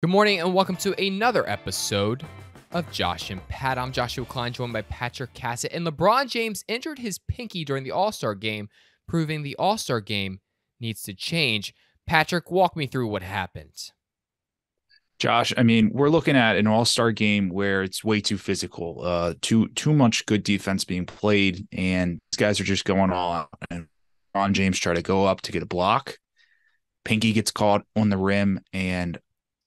Good morning and welcome to another episode of Josh and Pat. I'm Joshua Klein, joined by Patrick Cassett. And LeBron James injured his pinky during the All-Star game, proving the All-Star game needs to change. Patrick, walk me through what happened. Josh, I mean, we're looking at an all-star game where it's way too physical, too much good defense being played, and these guys are just going all out. And Ron James try to go up to get a block. Pinky gets caught on the rim, and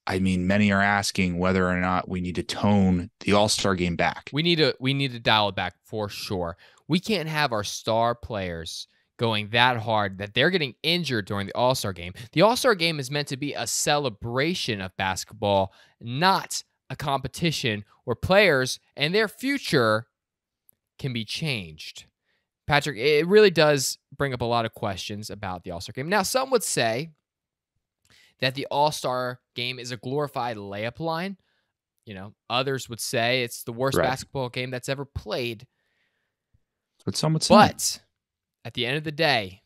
I mean, many are asking whether or not we need to tone the all-star game back. We need to dial it back for sure. We can't have our star players going that hard that they're getting injured during the All-Star game. The All-Star game is meant to be a celebration of basketball, not a competition where players and their future can be changed. Patrick, it really does bring up a lot of questions about the All-Star game. Now, some would say that the All-Star game is a glorified layup line. You know, others would say it's the worst basketball game that's ever played. But some would say. But at the end of the day,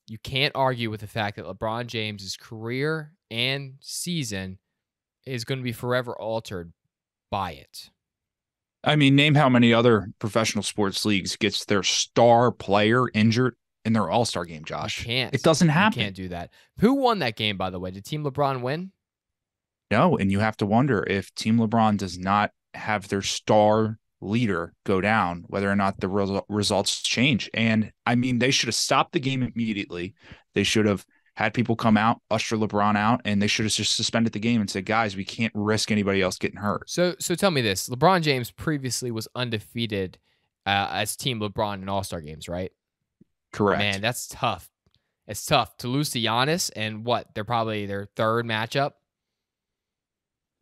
you can't argue with the fact that LeBron James's career and season is going to be forever altered by it. I mean, name how many other professional sports leagues gets their star player injured in their all-star game, Josh. You can't. It doesn't happen. You can't do that. Who won that game, by the way? Did Team LeBron win? No, and you have to wonder if Team LeBron does not have their star leader go down, whether or not the results change. And I mean, they should have stopped the game immediately. They should have had people come out, usher LeBron out, and they should have just suspended the game and said, guys, we can't risk anybody else getting hurt. So tell me this. LeBron James previously was undefeated as Team LeBron in All-Star games, right? Correct. Man, that's tough. It's tough to lose to Giannis and what? They're probably their third matchup.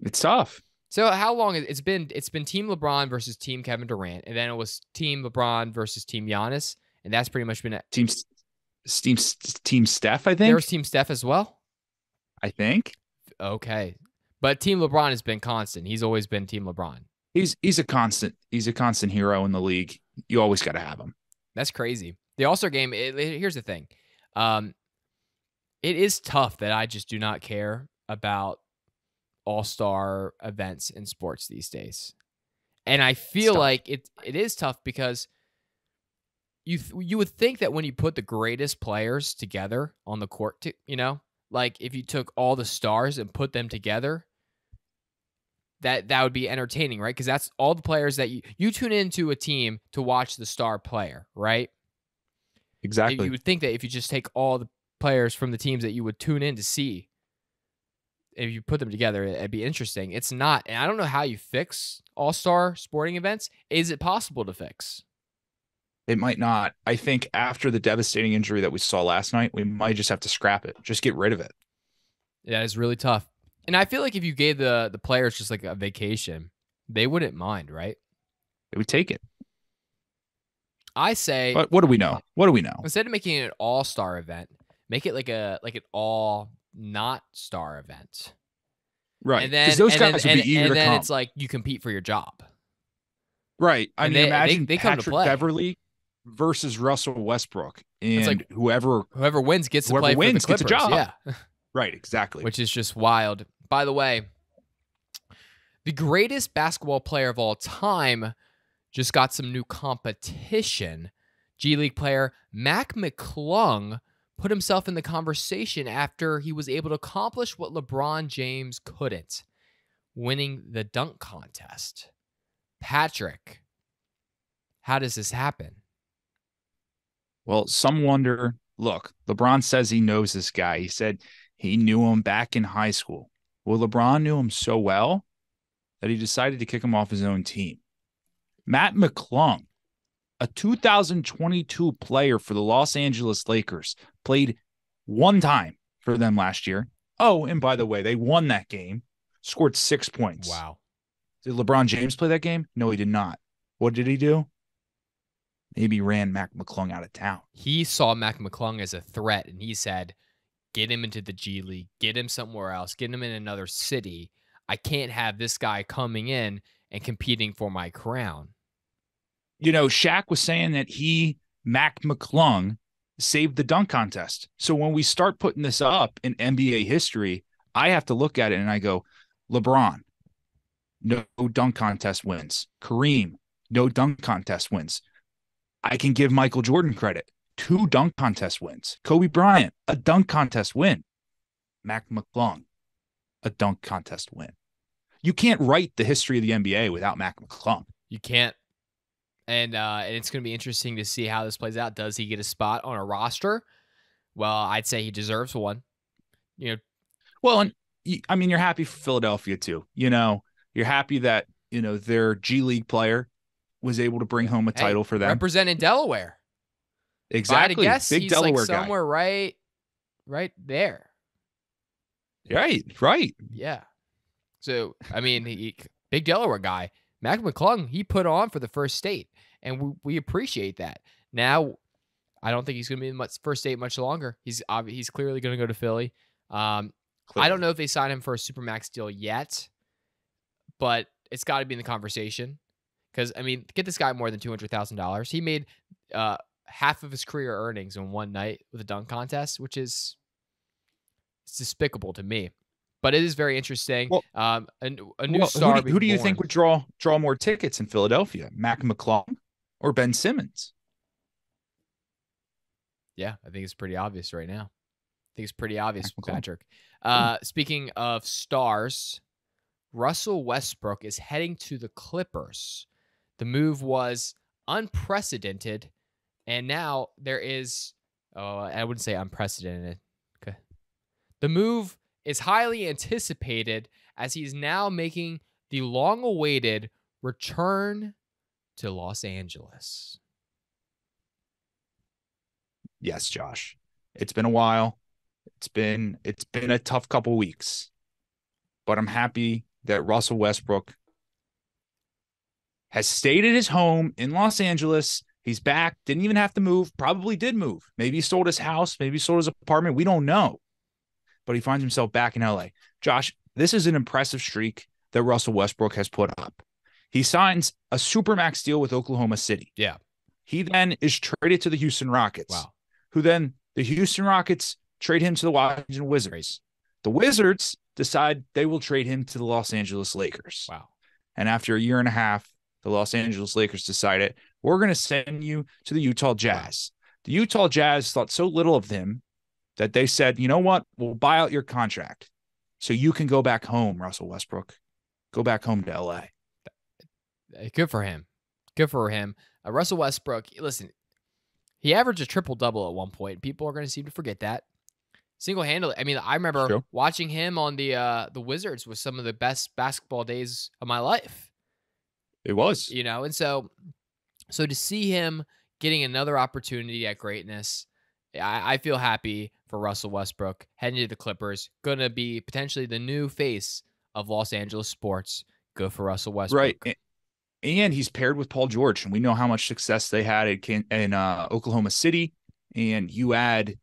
It's tough. So how long it's been Team LeBron versus Team Kevin Durant, and then it was Team LeBron versus Team Giannis, and that's pretty much been it. Team Steph, I think. There was Team Steph as well? I think. Okay. But Team LeBron has been constant. He's always been Team LeBron. He's a constant hero in the league. You always got to have him. That's crazy. The All-Star game, here's the thing. It is tough that I just do not care about all-star events in sports these days. And I feel like it is tough because you would think that when you put the greatest players together on the court, like if you took all the stars and put them together, that would be entertaining, right? Because that's all the players that you tune into a team to watch the star player, right? Exactly. You would think that if you just take all the players from the teams that you would tune in to see, if you put them together, it'd be interesting. It's not. And I don't know how you fix all-star sporting events. Is it possible to fix? It might not. I think after the devastating injury that we saw last night, we might just have to scrap it. Just get rid of it. Yeah, it's really tough. And I feel like if you gave the players just like a vacation, they wouldn't mind, right? They would take it. I say. But what do we know? What do we know? Instead of making it an all-star event, make it like an all not star event. Right. And then those guys would be eager to come. And then it's like you compete for your job. Right. I mean, imagine they come to Patrick play. Beverly versus Russell Westbrook. And like whoever wins gets to play for the Clippers. Gets a job. Yeah. Right, exactly. Which is just wild. By the way, the greatest basketball player of all time just got some new competition. G League player Mac McClung put himself in the conversation after he was able to accomplish what LeBron James couldn't, winning the dunk contest. Patrick, how does this happen? Well, some wonder, look, LeBron says he knows this guy. He said he knew him back in high school. Well, LeBron knew him so well that he decided to kick him off his own team. Matt McClung, a 2022 player for the Los Angeles Lakers, played one time for them last year. Oh, and by the way, they won that game, scored 6 points. Wow. Did LeBron James play that game? No, he did not. What did he do? Maybe ran Mac McClung out of town. He saw Mac McClung as a threat, and he said, get him into the G League, get him somewhere else, get him in another city. I can't have this guy coming in and competing for my crown. You know, Shaq was saying that Mac McClung, saved the dunk contest. So when we start putting this up in NBA history, I have to look at it and I go, LeBron, no dunk contest wins. Kareem, no dunk contest wins. I can give Michael Jordan credit. 2 dunk contest wins. Kobe Bryant, a dunk contest win. Mac McClung, a dunk contest win. You can't write the history of the NBA without Mac McClung. You can't. And it's going to be interesting to see how this plays out. Does he get a spot on a roster? Well, I'd say he deserves one. You know, Well, and I mean, you're happy for Philadelphia too. You're happy that, their G League player was able to bring home a title for them. Representing Delaware. Exactly. If I had to guess, big he's Delaware like somewhere guy. right there. Right. Yeah. So, I mean, big Delaware guy. Mac McClung, he put on for the first state, and we appreciate that. Now, I don't think he's going to be in first state much longer. He's clearly going to go to Philly. I don't know if they signed him for a Supermax deal yet, but it's got to be in the conversation. Because, I mean, get this guy more than $200,000. He made half of his career earnings in one night with a dunk contest, which is despicable to me. But it is very interesting. Well, a new star. Who do you think would draw more tickets in Philadelphia? Mac McClung or Ben Simmons? Yeah, I think it's pretty obvious right now. I think it's pretty obvious, Patrick. Hmm. Speaking of stars, Russell Westbrook is heading to the Clippers. The move was unprecedented, and now there is, I wouldn't say unprecedented. Okay. The move is highly anticipated as he's now making the long-awaited return to Los Angeles. Yes, Josh. It's been a while. It's been a tough couple weeks. But I'm happy that Russell Westbrook has stayed at his home in Los Angeles. He's back. Didn't even have to move. Probably did move. Maybe he sold his house. Maybe he sold his apartment. We don't know. But he finds himself back in LA. Josh, this is an impressive streak that Russell Westbrook has put up. He signs a Supermax deal with Oklahoma City. Yeah. He then is traded to the Houston Rockets. Wow. Who then the Houston Rockets trade him to the Washington Wizards. The Wizards decide they will trade him to the Los Angeles Lakers. Wow. And after a year and a half, the Los Angeles Lakers decided, we're going to send you to the Utah Jazz. The Utah Jazz thought so little of him that they said, you know what? We'll buy out your contract so you can go back home, Russell Westbrook. Go back home to LA. Good for him. Good for him. Russell Westbrook, listen, he averaged a triple-double at one point. People are going to seem to forget that. Single-handedly. I mean, I remember watching him on the Wizards was some of the best basketball days of my life. It was. And so to see him getting another opportunity at greatness, I feel happy for Russell Westbrook heading to the Clippers. Going to be potentially the new face of Los Angeles sports. Good for Russell Westbrook. Right. And he's paired with Paul George, and we know how much success they had in Oklahoma City. And you add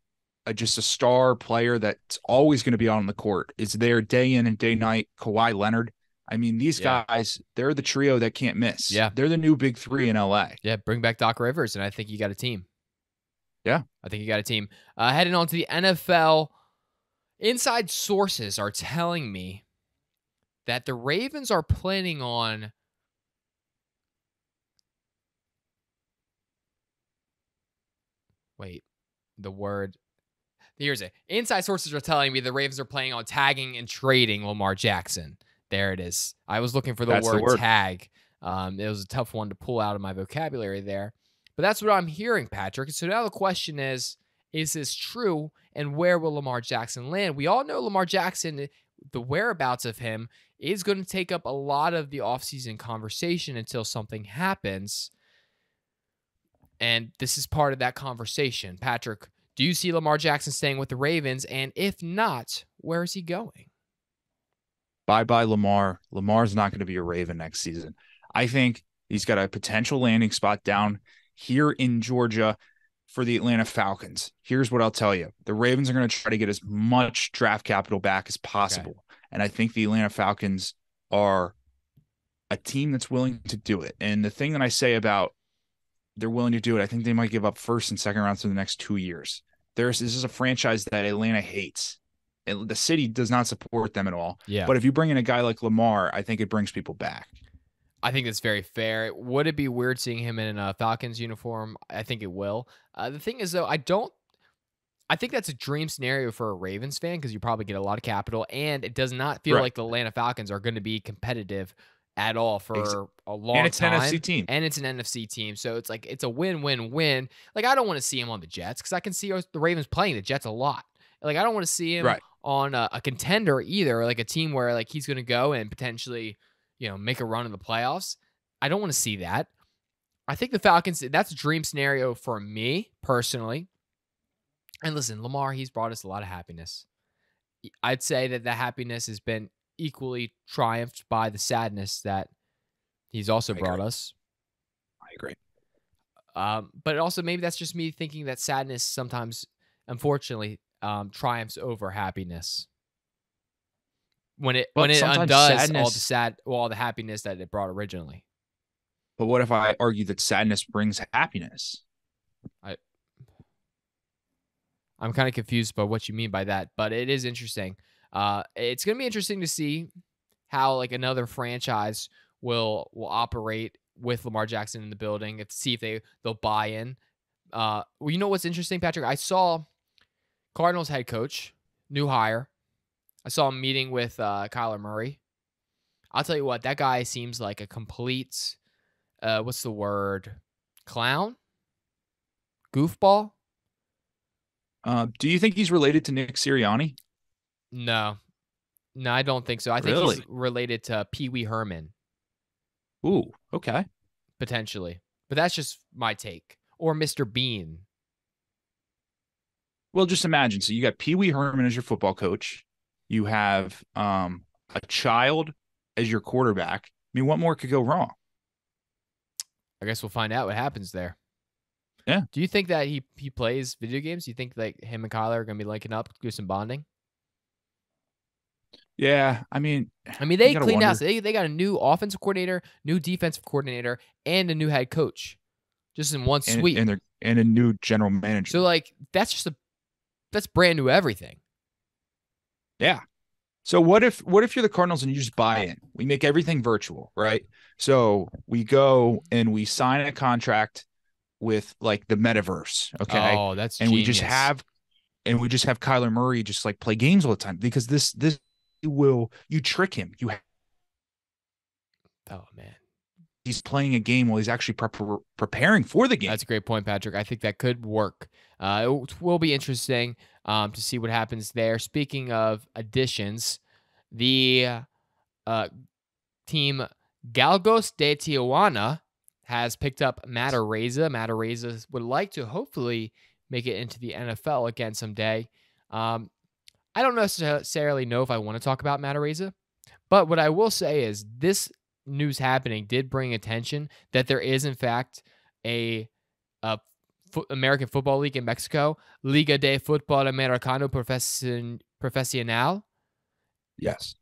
just a star player that's always going to be on the court. Is there day in and day night. Kawhi Leonard. I mean, these guys, they're the trio that can't miss. Yeah. They're the new big three in LA. Yeah, bring back Doc Rivers, and I think you got a team. Yeah. I think you got a team. Heading on to the NFL, inside sources are telling me that the Ravens are planning on here's it. Inside sources are telling me the Ravens are planning on tagging and trading Lamar Jackson. There it is. I was looking for the word tag. It was a tough one to pull out of my vocabulary there. But that's what I'm hearing, Patrick. So now the question is this true? And where will Lamar Jackson land? We all know Lamar Jackson, the whereabouts of him is going to take up a lot of the offseason conversation until something happens. And this is part of that conversation. Patrick, do you see Lamar Jackson staying with the Ravens? And if not, where is he going? Bye-bye, Lamar. Lamar's not going to be a Raven next season. I think he's got a potential landing spot down here in Georgia for the Atlanta Falcons. Here's what I'll tell you. The Ravens are going to try to get as much draft capital back as possible. Okay. And I think the Atlanta Falcons are a team that's willing to do it. And the thing that I say about they're willing to do it, I think they might give up first and second rounds for the next 2 years. This is a franchise that Atlanta hates. the city does not support them at all. Yeah. But if you bring in a guy like Lamar, I think it brings people back. I think that's very fair. Would it be weird seeing him in a Falcons uniform? I think it will. The thing is, though, I think that's a dream scenario for a Ravens fan because you probably get a lot of capital, and it does not feel Right. like the Atlanta Falcons are going to be competitive at all Ex- for a And long it's an NFC time. team. And it's an NFC team, so it's like it's a win-win-win. Like I don't want to see him on the Jets because I can see the Ravens playing the Jets a lot. Like I don't want to see him Right. on a contender either, like a team where like he's going to go and potentially, make a run in the playoffs. I don't want to see that. I think the Falcons. That's a dream scenario for me personally. And listen, Lamar, he's brought us a lot of happiness. I'd say that the happiness has been equally triumphed by the sadness that he's also I brought agree. us. I agree. But also maybe that's just me thinking that sadness sometimes, unfortunately, triumphs over happiness when But it sometimes undoes sadness. all the happiness that it brought originally. But what if I argue that sadness brings happiness? I I'm kind of confused by what you mean by that, but it is interesting. It's gonna be interesting to see how like another franchise will operate with Lamar Jackson in the building. To see if they'll buy in. Well, you know what's interesting, Patrick? I saw Cardinals head coach, new hire. I saw him meeting with Kyler Murray. I'll tell you what, that guy seems like a complete what's the word? Clown? Goofball? Do you think he's related to Nick Sirianni? No. No, I don't think so. I think he's Really? related to Pee Wee Herman, Ooh, okay. potentially. But that's just my take. Or Mr. Bean. Well, just imagine. So you got Pee Wee Herman as your football coach. You have a child as your quarterback. I mean, what more could go wrong? I guess we'll find out what happens there. Yeah. Do you think that he plays video games? Do you think like him and Kyler are gonna be linking up, do some bonding? Yeah. I mean, You they got to cleaned house. wonder. They got a new offensive coordinator, new defensive coordinator, and a new head coach, just in one And sweep. they're and a new general manager. So like that's brand new everything. Yeah. So what if you're the Cardinals and you just buy in? We make everything virtual, right? So we go and we sign a contract with like the metaverse, okay? Oh, that's And we just genius. have Kyler Murray just like play games all the time because this will you trick him. Oh man. He's playing a game while he's actually preparing for the game. That's a great point, Patrick. I think that could work. It will be interesting to see what happens there. Speaking of additions, the uh, team Galgos de Tijuana has picked up Matt Araiza. Matt Araiza would like to hopefully make it into the NFL again someday. I don't necessarily know if I want to talk about Matt Araiza, but what I will say is this news happening did bring attention that there is, in fact, a American Football League in Mexico, Liga de Fútbol Americano Profesional. Yes.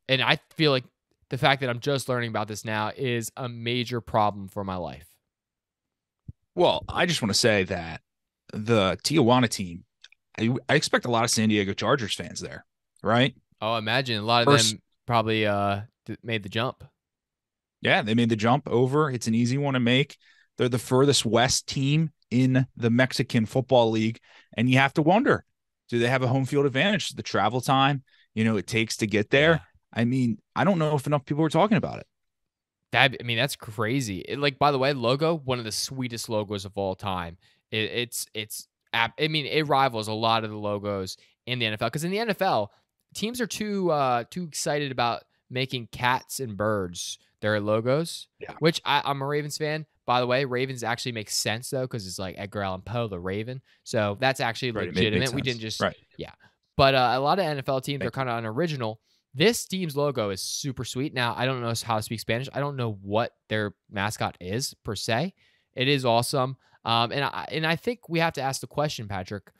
And I feel like the fact that I'm just learning about this now is a major problem for my life. Well, I just want to say that the Tijuana team, I expect a lot of San Diego Chargers fans there, right? Oh, imagine a lot of First, them probably made the jump. yeah, they made the jump over. It's an easy one to make. They're the furthest west team in the Mexican Football League. And you have to wonder, do they have a home field advantage? The travel time, it takes to get there. Yeah. I mean, I don't know if enough people are talking about it. That's crazy. Like, by the way, logo, one of the sweetest logos of all time. I mean, it rivals a lot of the logos in the NFL because in the NFL, teams are too excited about making cats and birds their logos. Yeah. Which I'm a Ravens fan. By the way, Ravens actually makes sense though because it's like Edgar Allan Poe, the Raven. So that's actually Right. It makes legitimate. We sense. didn't just Right. yeah. But a lot of NFL teams are Thank you. kind of unoriginal. This team's logo is super sweet. Now, I don't know how to speak Spanish. I don't know what their mascot is per se. It is awesome. And I think we have to ask the question, Patrick,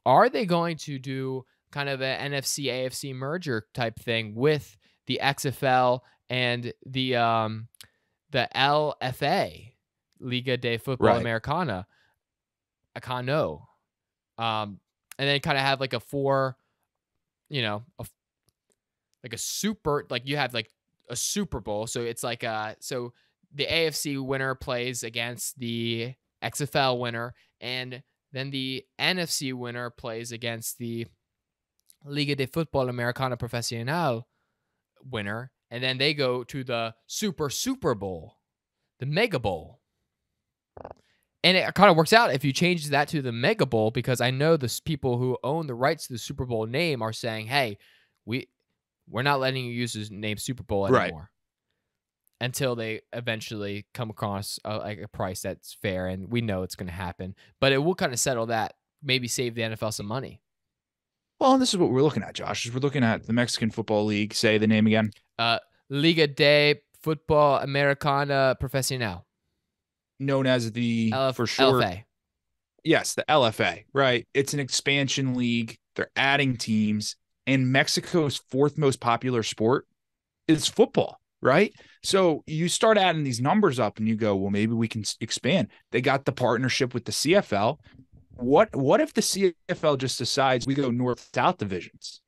are they going to do kind of an NFC AFC merger type thing with the XFL and the LFA, Liga de Fútbol Right. Americana, Acano, and then kind of have like a a like a super like you have like a Super Bowl. So it's like so the AFC winner plays against the XFL winner, and then the NFC winner plays against the Liga de Fútbol Americano Profesional winner, and then they go to the Super Bowl, the Mega Bowl. And it kind of works out if you change that to the Mega Bowl, because I know the people who own the rights to the Super Bowl name are saying, "Hey, we're not letting you use the name Super Bowl Right. anymore," until they eventually come across like a price that's fair, and we know it's going to happen. But it will kind of settle that, maybe save the NFL some money. Well, and this is what we're looking at, Josh. Is we're looking at the Mexican Football League. Say the name again. Liga de Fútbol Americana Profesional, Known as the for short. LFA. Yes, the LFA. Right. It's an expansion league. They're adding teams, and Mexico's fourth most popular sport is football. Right. So you start adding these numbers up, and you go, well, maybe we can expand. They got the partnership with the CFL. What if the CFL just decides we go north-south divisions?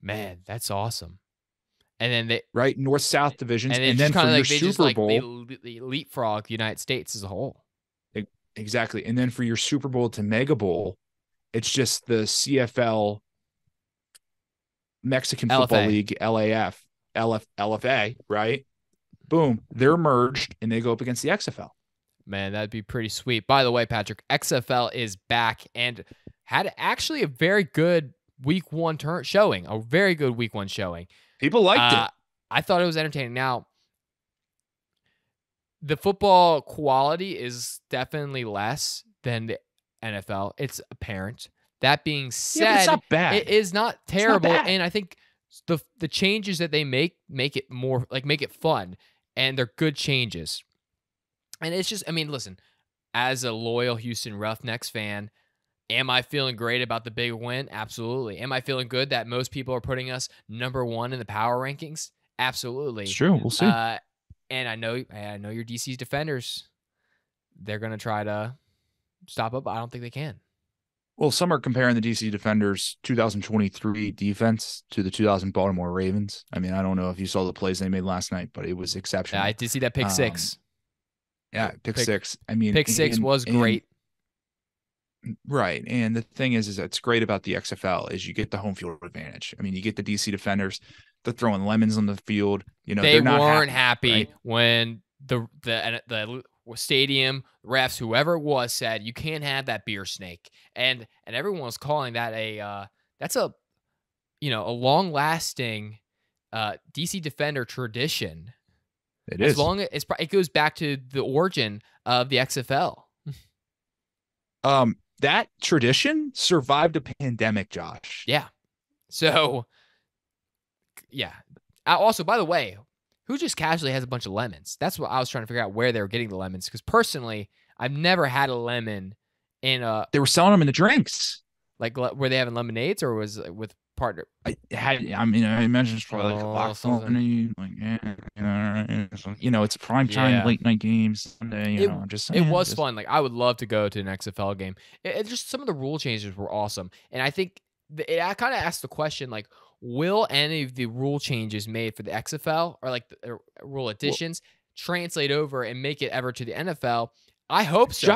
Man, that's awesome. And then they right north-south divisions, and then for your Super Bowl, they leapfrog the United States as a whole. Exactly, and then for your Super Bowl to Mega Bowl, it's just the CFL, Mexican Football League, LFA, right? Boom, they're merged and they go up against the XFL. Man, that'd be pretty sweet. By the way, Patrick, XFL is back and had actually a very good week one showing. A very good week one showing. People liked it. I thought it was entertaining. Now, the football quality is definitely less than the NFL. It's apparent. That being said, it's not bad. It is not terrible, and I think the changes that they make it more make it fun, and they're good changes. And it's just, I mean, listen, as a loyal Houston Roughnecks fan, am I feeling great about the big win? Absolutely. Am I feeling good that most people are putting us number one in the power rankings? Absolutely. It's true. We'll see. And I know your DC's defenders, they're going to try to stop up. I don't think they can. Well, some are comparing the DC Defenders 2023 defense to the 2000 Baltimore Ravens. I mean, I don't know if you saw the plays they made last night, but it was exceptional. Yeah, I did see that pick six. Yeah, pick six. I mean, pick six was great. Right. And the thing is that's great about the XFL is you get the home field advantage. I mean, you get the DC Defenders. They're throwing lemons on the field. You know, they not weren't happy right? when the stadium refs, whoever it was, said you can't have that beer snake, and everyone was calling that that's a long lasting DC Defender tradition. It is. As long as it goes back to the origin of the XFL. That tradition survived a pandemic, Josh. Yeah. So, yeah. Also, by the way, who just casually has a bunch of lemons? That's what I was trying to figure out, where they were getting the lemons. Because personally, I've never had a lemon in a. They were selling them in the drinks. Like, were they having lemonades, or was it with partner? I imagine it's probably like a box company. Like, it's a prime time late night games Sunday. I'm just saying. It was fun. Like, I would love to go to an XFL game. It just, some of the rule changes were awesome, and I think I kind of asked the question, like, will any of the rule changes made for the XFL or like the rule additions translate over and make it ever to the NFL? I hope so.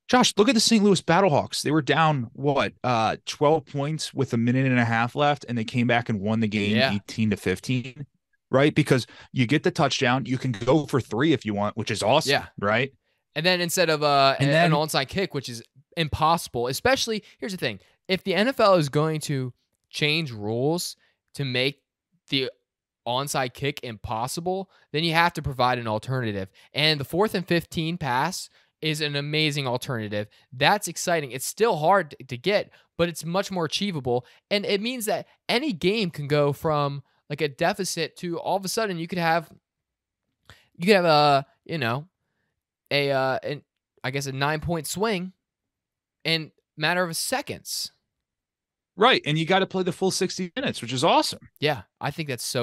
Josh, look at the St. Louis Battlehawks. They were down 12 points with a minute and a half left, and they came back and won the game 18-15. Right? Because you get the touchdown, you can go for 3 if you want, which is awesome. Yeah. Right? And then instead of an onside kick, which is impossible, especially, here's the thing. If the NFL is going to change rules to make the onside kick impossible, then you have to provide an alternative. And the 4th and 15 pass is an amazing alternative. That's exciting. It's still hard to get, but it's much more achievable. And it means that any game can go from like a deficit to all of a sudden you could have a 9-point swing in a matter of seconds. Right, and you got to play the full 60 minutes, which is awesome. Yeah, I think that's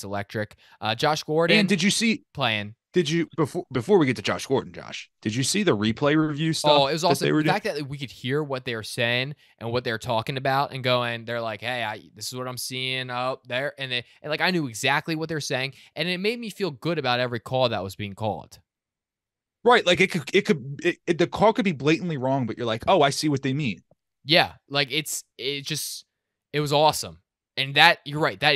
electric. Josh Gordon. And did you see playing Did you before we get to Josh Gordon, Josh? Did you see the replay review Oh, it stuff was that awesome. they The were doing? fact that we could hear what they were saying and what they're talking about and going, they're like, hey, this is what I'm seeing out there. And like, I knew exactly what they're saying. And it made me feel good about every call that was being called. Right, like the call could be blatantly wrong, but you're like, oh, I see what they mean. Yeah. Like it was awesome. And that, you're right, that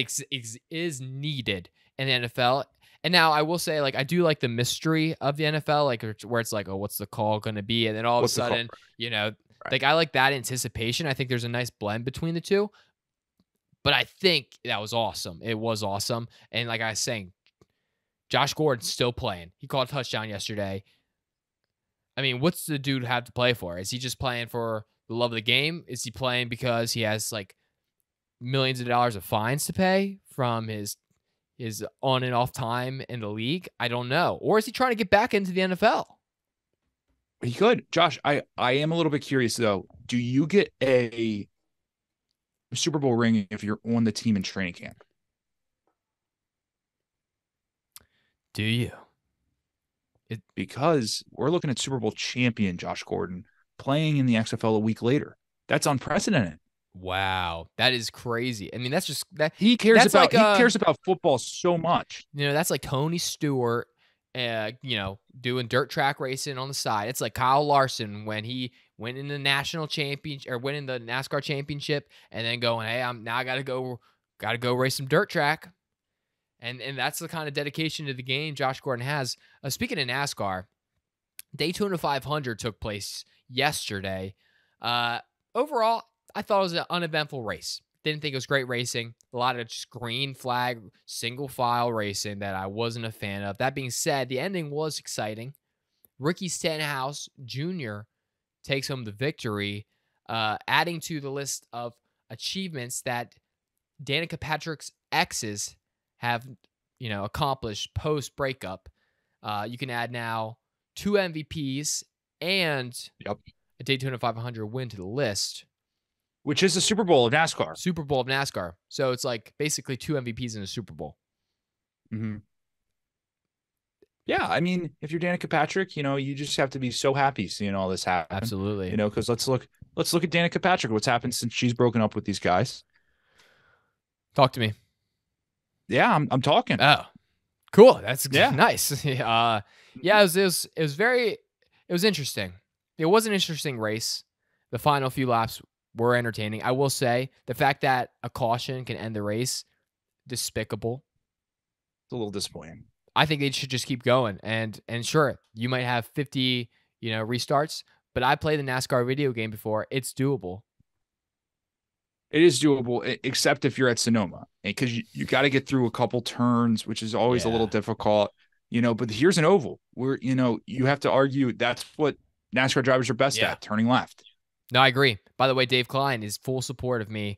is needed in the NFL. And now I will say, like, I do like the mystery of the NFL, like where it's like, oh, what's the call going to be? And then all of a What's the call? sudden, you know, Right. like I like that anticipation. I think there's a nice blend between the two. But I think that was awesome. It was awesome. And like I was saying, Josh Gordon's still playing. He called a touchdown yesterday. I mean, what's the dude have to play for? Is he just playing for the love of the game? Is he playing because he has like millions of dollars of fines to pay from his on and off time in the league? I don't know. Or is he trying to get back into the NFL? He could. Josh, I am a little bit curious though. Do you get a Super Bowl ring if you're on the team in training camp? Do you? Because we're looking at Super Bowl champion Josh Gordon playing in the XFL a week later. That's unprecedented. Wow, that is crazy. I mean, that's just that. He cares That's about like he cares about football so much. that's like Tony Stewart, doing dirt track racing on the side. It's like Kyle Larson when he went in the national championship or winning the NASCAR championship, and then going, hey, I gotta go race some dirt track. And that's the kind of dedication to the game Josh Gordon has. Speaking of NASCAR, Daytona 500 took place yesterday. Overall, I thought it was an uneventful race. Didn't think it was great racing. A lot of just green flag, single file racing that I wasn't a fan of. That being said, the ending was exciting. Ricky Stenhouse Jr. takes home the victory, adding to the list of achievements that Danica Patrick's exes have, accomplished post breakup. You can add now 2 MVPs and Yep. a Daytona 500 win to the list. Which is the Super Bowl of NASCAR. Super Bowl of NASCAR. So it's like basically 2 MVPs in a Super Bowl. Mm-hmm. Yeah, I mean, if you're Danica Patrick, you just have to be so happy seeing all this happen. Absolutely. Because let's look at Danica Patrick. What's happened since she's broken up with these guys? Talk to me. Yeah, I'm talking. Oh, cool. That's Yeah. nice. Yeah, it was interesting. It was an interesting race. The final few laps were entertaining. I will say the fact that a caution can end the race, despicable. It's a little disappointing. I think they should just keep going. And sure, you might have 50, restarts, but I played the NASCAR video game before. It's doable. It is doable, except if you're at Sonoma, because you got to get through a couple turns, which is always a little difficult. But here's an oval where you have to argue that's what NASCAR drivers are best at, turning left. No, I agree. By the way, Dave Klein is full support of me,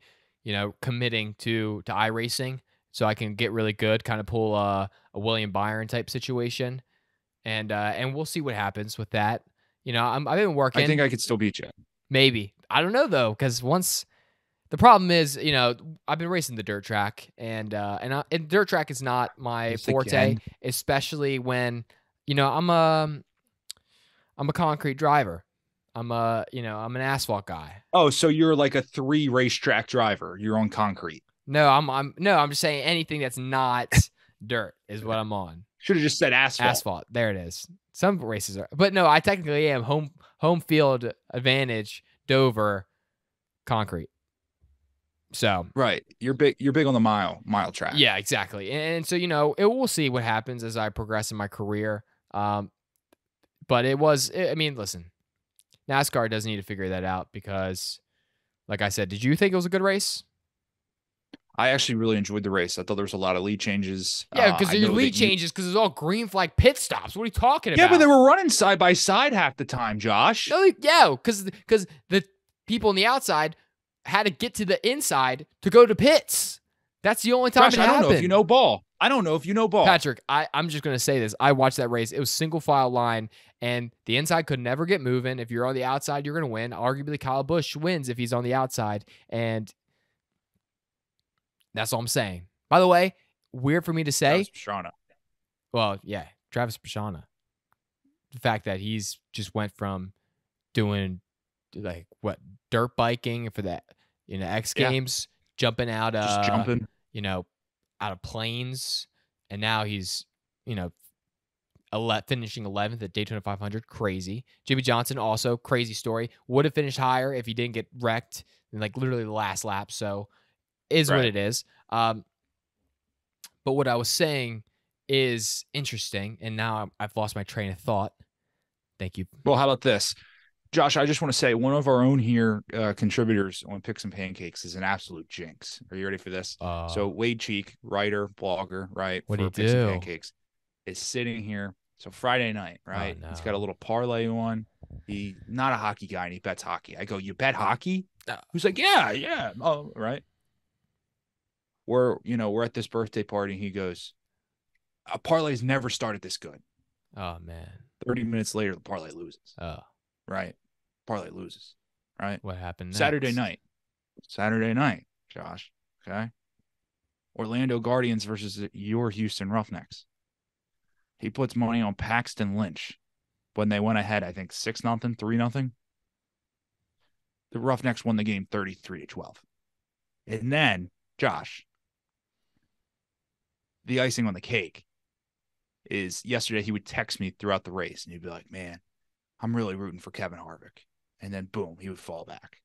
committing to iRacing so I can get really good, kind of pull a William Byron type situation, and we'll see what happens with that. I've been working. I think I could still beat you. Maybe. I don't know though, because once the problem is, I've been racing the dirt track, and dirt track is not my forte, especially when I'm a concrete driver. I'm an asphalt guy. Oh, so you're like a 3 racetrack driver. You're on concrete. No, I'm just saying anything that's not dirt is what I'm on. Should have just said asphalt. Asphalt. There it is. Some races are, but no, I technically am home field advantage Dover concrete. So right, you're big on the mile track. Yeah, exactly. And so we'll see what happens as I progress in my career. But listen, NASCAR does need to figure that out because, like I said, did you think it was a good race? I actually really enjoyed the race. I thought there was a lot of lead changes. Yeah, because the lead changes because it's all green flag pit stops. What are you talking about? Yeah, but they were running side by side half the time, Josh. No, yeah, because the people on the outside had to get to the inside to go to pits. That's the only time it happened. I don't know if you know ball. Patrick, I'm just going to say this. I watched that race. It was single file line, and the inside could never get moving. If you're on the outside, you're going to win. Arguably, Kyle Busch wins if he's on the outside, and that's all I'm saying. By the way, weird for me to say. Pastrana. Well, yeah, Travis Pastrana. The fact that he's just went from doing like what dirt biking for that X Yeah, Games, jumping out just jumping. you know out of planes, and now he's you know finishing 11th at Daytona 500. Crazy. Jimmy Johnson also crazy story. Would have finished higher if he didn't get wrecked in like literally the last lap. So is what Right. it is. But what I was saying is interesting, and now I've lost my train of thought. Thank you. Well, how about this? Josh, I just want to say one of our own here contributors on Picks and Pancakes is an absolute jinx. Are you ready for this? So Wade Cheek, writer, blogger, right, What do for you Picks and do? Pancakes, is sitting here. So Friday night, right? Oh, He's got a no. little parlay on. He not a hockey guy, and he bets hockey. I go, you bet hockey? No. Who's like, yeah. Oh, right. We're at this birthday party, and he goes, a parlay's never started this good. Oh, man. 30 minutes later, the parlay loses. Oh, Right. Parlay loses. Right. what happened next? Saturday night, Josh. Okay. Orlando Guardians versus your Houston Roughnecks. He puts money on Paxton Lynch when they went ahead, I think 6-0, 3-0. The Roughnecks won the game 33-12. And then, Josh, the icing on the cake is yesterday he would text me throughout the race and he'd be like, man, I'm really rooting for Kevin Harvick. And then boom, he would fall back.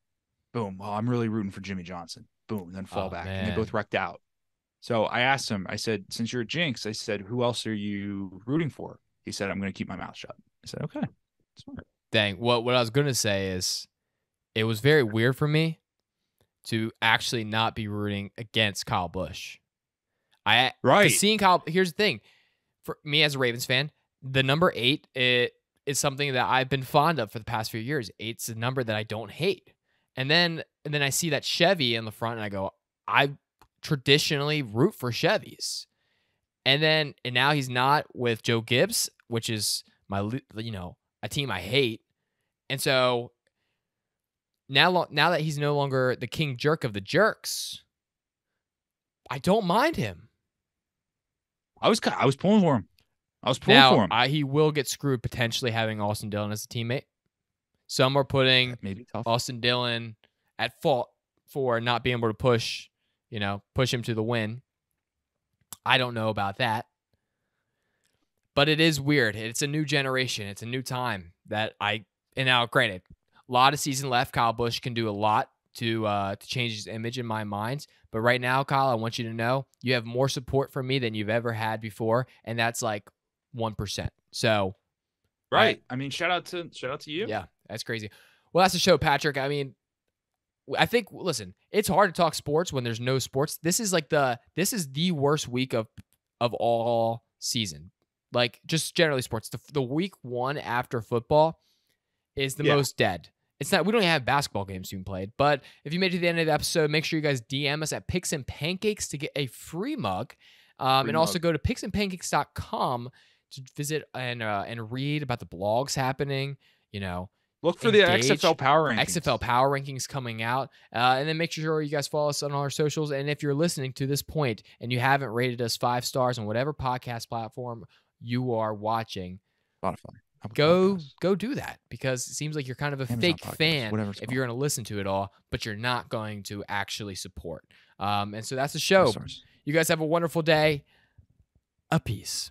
Boom. Oh, I'm really rooting for Jimmy Johnson. Boom. And then fall back. Man. And they both wrecked out. So I asked him, I said, since you're a jinx, I said, who else are you rooting for? He said, I'm going to keep my mouth shut. I said, okay. Smart. Dang. What I was going to say is it was very weird for me to actually not be rooting against Kyle Busch. Right. Seeing Kyle, here's the thing. For me as a Ravens fan, the number 8 is something that I've been fond of for the past few years. 8's a number that I don't hate. And then I see that Chevy in the front and I go, I traditionally root for Chevys. And now he's not with Joe Gibbs, which is a team I hate. And so now that he's no longer the king jerk of the jerks, I don't mind him. I was pulling for him. For him. He will get screwed potentially having Austin Dillon as a teammate. Some are putting Austin Dillon at fault for not being able to push him to the win. I don't know about that. But it is weird. It's a new generation. It's a new time and now granted, a lot of season left. Kyle Busch can do a lot to change his image in my mind. But right now, Kyle, I want you to know you have more support from me than you've ever had before. And that's like 1%. So, right. I mean, shout out to you. Yeah, that's crazy. Well, that's the show, Patrick. I mean, I think, listen, it's hard to talk sports when there's no sports. This is the worst week of all season. Like, just generally sports. The week 1 after football is the most dead. It's not. We don't even have basketball games being played. But if you made it to the end of the episode, make sure you guys DM us at Picks and Pancakes to get a free mug. And also go to picksandpancakes.com to visit and read about the blogs happening. Look for the XFL Power Rankings. XFL Power Rankings coming out. And then make sure you guys follow us on all our socials. And if you're listening to this point and you haven't rated us 5 stars on whatever podcast platform you are watching, Spotify. Go do that, because it seems like you're kind of a Amazon fake podcast, fan if you're going to listen to it all, but you're not going to actually support. And so that's the show. You guys have a wonderful day. A peace.